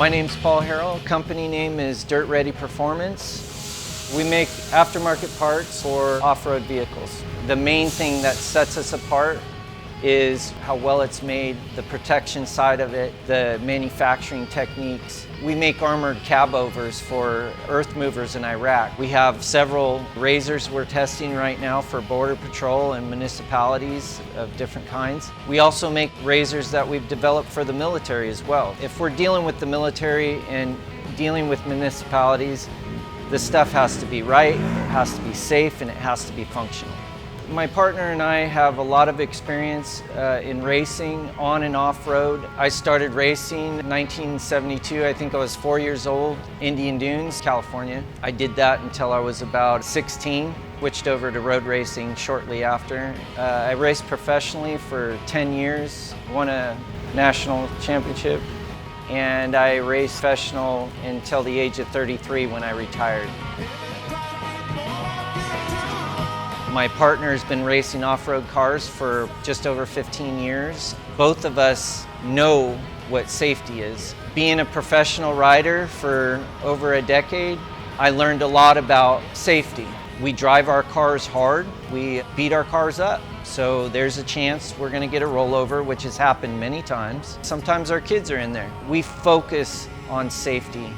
My name's Paul Harrell. Company name is Dirt Ready Performance. We make aftermarket parts for off-road vehicles. The main thing that sets us apart is how well it's made, the protection side of it, the manufacturing techniques. We make armored cab overs for earth movers in Iraq. We have several razors we're testing right now for Border Patrol and municipalities of different kinds. We also make razors that we've developed for the military as well. If we're dealing with the military and dealing with municipalities, the stuff has to be right, it has to be safe, and it has to be functional. My partner and I have a lot of experience in racing on and off-road. I started racing in 1972. I think I was 4 years old, Indian Dunes, California. I did that until I was about 16. Switched over to road racing shortly after. I raced professionally for 10 years, won a national championship, and I raced professional until the age of 33 when I retired. My partner has been racing off-road cars for just over 15 years. Both of us know what safety is. Being a professional rider for over a decade, I learned a lot about safety. We drive our cars hard, we beat our cars up. So there's a chance we're gonna get a rollover, which has happened many times. Sometimes our kids are in there. We focus on safety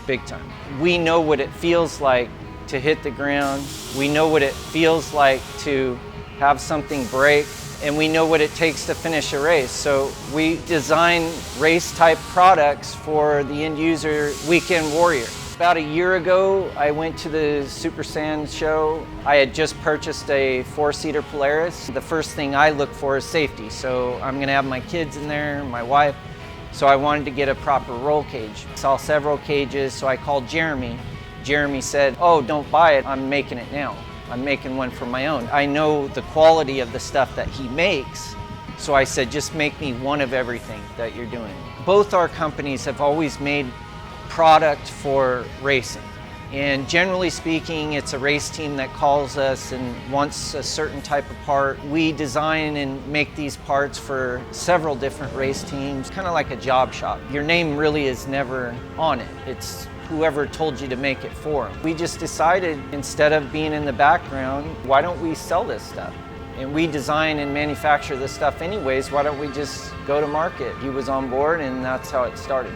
big time. We know what it feels like to hit the ground. We know what it feels like to have something break, and we know what it takes to finish a race. So we design race type products for the end user weekend warrior. About a year ago, I went to the Super Sand show. I had just purchased a 4-seater Polaris. The first thing I look for is safety. So I'm gonna have my kids in there, my wife. So I wanted to get a proper roll cage. Saw several cages, so I called Jeremy. Jeremy said, "Oh, don't buy it, I'm making it now. I'm making one for my own." I know the quality of the stuff that he makes, so I said, just make me one of everything that you're doing. Both our companies have always made product for racing. And generally speaking, it's a race team that calls us and wants a certain type of part. We design and make these parts for several different race teams, kind of like a job shop. Your name really is never on it. It's whoever told you to make it for them. We just decided, instead of being in the background, why don't we sell this stuff? And we design and manufacture this stuff anyways, why don't we just go to market? He was on board, and that's how it started.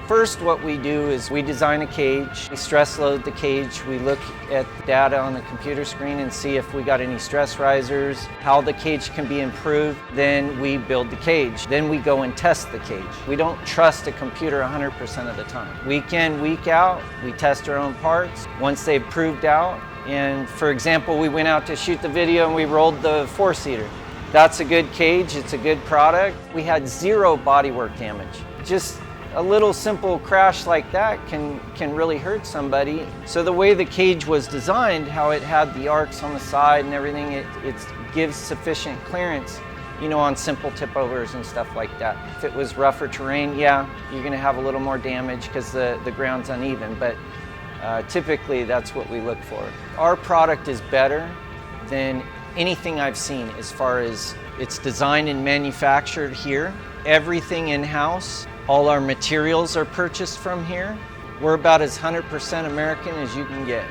First, what we do is we design a cage. We stress load the cage. We look at data on the computer screen and see if we got any stress risers, how the cage can be improved. Then we build the cage. Then we go and test the cage. We don't trust a computer 100% of the time. Week in, week out, we test our own parts. Once they've proved out, and for example, we went out to shoot the video and we rolled the 4-seater. That's a good cage, it's a good product. We had 0 bodywork damage. Just a little simple crash like that can really hurt somebody. So the way the cage was designed, how it had the arcs on the side and everything, it gives sufficient clearance, you know, on simple tip overs and stuff like that. If it was rougher terrain, yeah, you're gonna have a little more damage because the ground's uneven, but typically that's what we look for. Our product is better than anything I've seen as far as it's designed and manufactured here. Everything in-house. All our materials are purchased from here. We're about as 100% American as you can get.